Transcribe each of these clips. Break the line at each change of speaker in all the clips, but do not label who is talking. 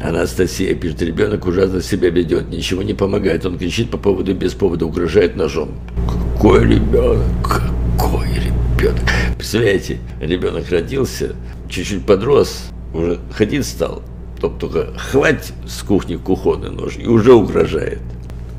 Анастасия пишет, ребенок ужасно себя ведет, ничего не помогает, он кричит по поводу и без повода, угрожает ножом. Какой ребенок? Какой ребенок? Представляете, ребенок родился, чуть-чуть подрос, уже ходить стал, только хватит с кухни кухонный нож и уже угрожает.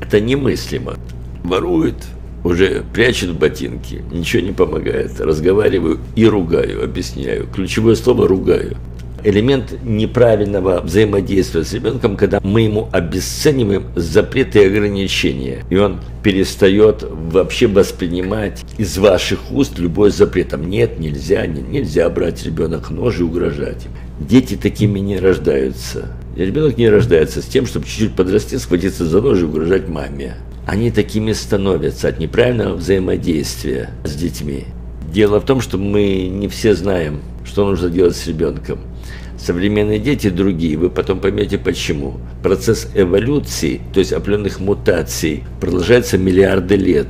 Это немыслимо. Ворует, уже прячет ботинки, ничего не помогает. Разговариваю и ругаю, объясняю. Ключевое слово «ругаю». Элемент неправильного взаимодействия с ребенком, когда мы ему обесцениваем запреты и ограничения, и он перестает вообще воспринимать из ваших уст любой запрет. Там нет, нельзя брать ребенок нож и угрожать им. Дети такими не рождаются. И ребенок не рождается с тем, чтобы чуть-чуть подрасти, схватиться за нож и угрожать маме. Они такими становятся от неправильного взаимодействия с детьми. Дело в том, что мы не все знаем, что нужно делать с ребенком. Современные дети другие, вы потом поймете почему. Процесс эволюции, то есть определенных мутаций, продолжается миллиарды лет.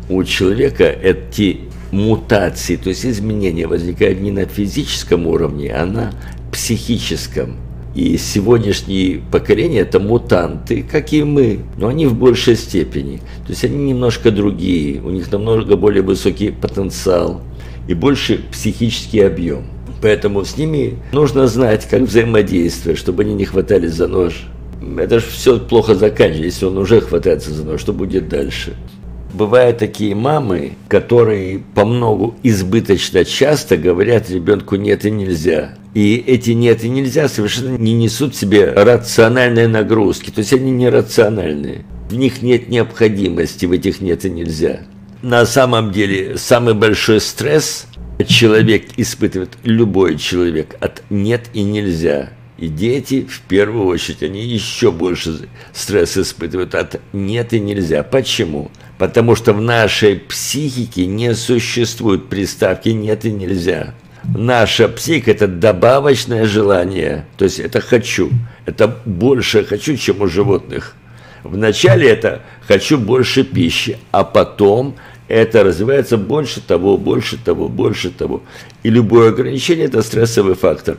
У человека эти мутации, то есть изменения, возникают не на физическом уровне, а на психическом. И сегодняшние поколения – это мутанты, как и мы, но они в большей степени. То есть они немножко другие, у них намного более высокий потенциал и больше психический объем. Поэтому с ними нужно знать, как взаимодействовать, чтобы они не хватались за нож. Это же все плохо заканчивается, если он уже хватается за нож, что будет дальше? Бывают такие мамы, которые по многу избыточно часто говорят ребенку «нет» и «нельзя». И эти «нет» и «нельзя» совершенно не несут в себе рациональной нагрузки, то есть они нерациональные. В них нет необходимости, в этих «нет» и «нельзя». На самом деле самый большой стресс человек испытывает, любой человек, от «нет» и «нельзя». И дети, в первую очередь, они еще больше стресс испытывают от «нет» и «нельзя». Почему? Потому что в нашей психике не существует приставки «нет» и «нельзя». Наша психика – это добавочное желание, то есть это «хочу». Это больше «хочу», чем у животных. Вначале это «хочу больше пищи», а потом это развивается больше того, больше того, больше того. И любое ограничение – это стрессовый фактор.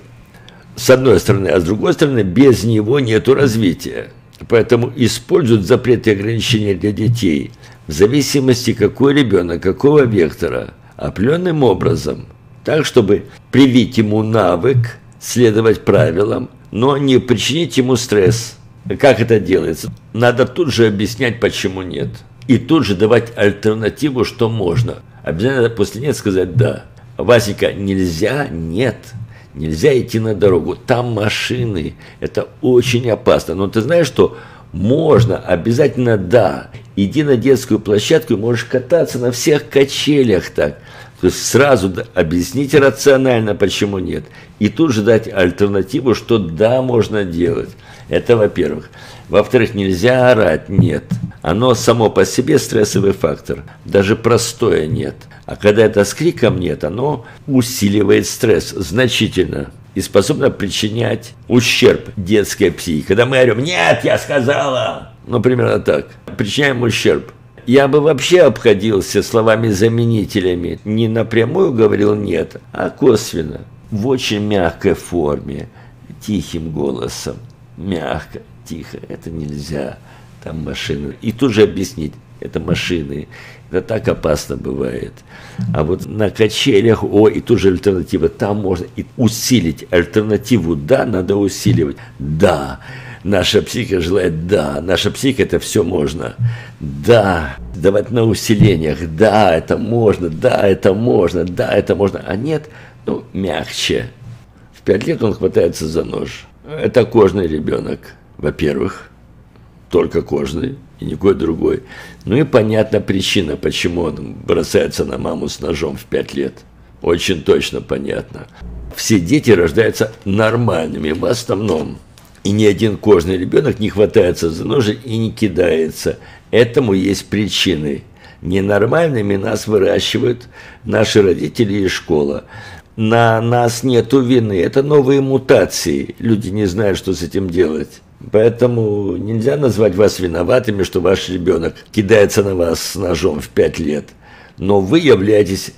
С одной стороны, а с другой стороны, без него нету развития. Поэтому используют запреты и ограничения для детей в зависимости, какой ребенок, какого вектора, определенным образом, так, чтобы привить ему навык следовать правилам, но не причинить ему стресс. Как это делается? Надо тут же объяснять, почему нет. И тут же давать альтернативу, что можно. Обязательно после «нет» сказать «да». Васенька, нельзя, нет. Нельзя идти на дорогу, там машины, это очень опасно. Но ты знаешь, что можно, обязательно да. Иди на детскую площадку и можешь кататься на всех качелях так. То есть сразу объяснить рационально, почему нет. И тут же дать альтернативу, что да, можно делать. Это во-первых. Во-вторых, нельзя орать, нет. Оно само по себе стрессовый фактор. Даже простое нет. А когда это с криком нет, оно усиливает стресс значительно и способно причинять ущерб детской психике. Когда мы орем «нет, я сказала», ну, примерно так, причиняем ущерб. Я бы вообще обходился словами-заменителями, не напрямую говорил «нет», а косвенно, в очень мягкой форме, тихим голосом, мягко, тихо, это нельзя, там машины. И тут же объяснить, это машины, это так опасно бывает. А вот на качелях, и тут же альтернатива, там можно и усилить альтернативу «да», надо усиливать. Да, наша психика желает «да», наша психика это все можно. Да, давать на усилениях, да, это можно, да, это можно, да, это можно. А нет, ну, мягче. В 5 лет он хватается за нож. Это кожный ребенок, во-первых, только кожный и никакой другой. Ну и понятна причина, почему он бросается на маму с ножом в 5 лет. Очень точно понятно. Все дети рождаются нормальными в основном. И ни один кожный ребенок не хватается за нож и не кидается. Этому есть причины. Ненормальными нас выращивают наши родители и школа. На нас нету вины. Это новые мутации. Люди не знают, что с этим делать. Поэтому нельзя назвать вас виноватыми, что ваш ребенок кидается на вас с ножом в 5 лет. Но вы являетесь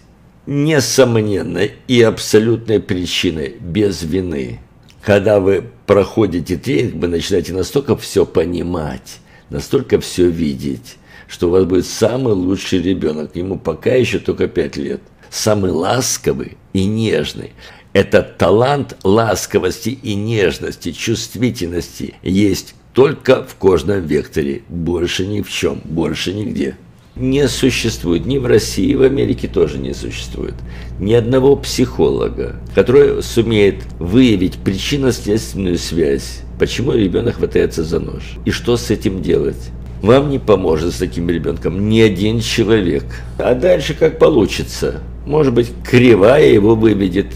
несомненной и абсолютной причиной без вины. Когда вы проходите тренинг, вы начинаете настолько все понимать, настолько все видеть, что у вас будет самый лучший ребенок. Ему пока еще только 5 лет. Самый ласковый и нежный. Этот талант ласковости и нежности, чувствительности есть только в кожном векторе. Больше ни в чем, больше нигде. Не существует, ни в России, в Америке тоже не существует ни одного психолога, который сумеет выявить причинно-следственную связь, почему ребенок хватается за нож и что с этим делать. Вам не поможет с таким ребенком ни один человек. А дальше как получится. Может быть, кривая его выведет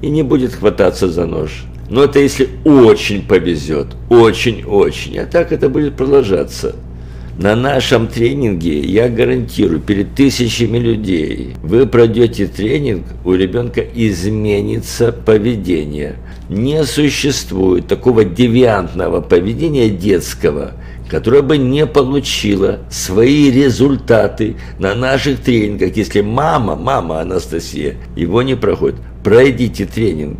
и не будет хвататься за нож. Но это если очень повезет, очень-очень. А так это будет продолжаться. На нашем тренинге, я гарантирую, перед тысячами людей, вы пройдете тренинг, у ребенка изменится поведение. Не существует такого девиантного поведения детского, которое бы не получило свои результаты на наших тренингах, если мама Анастасия его не проходит. Пройдите тренинг.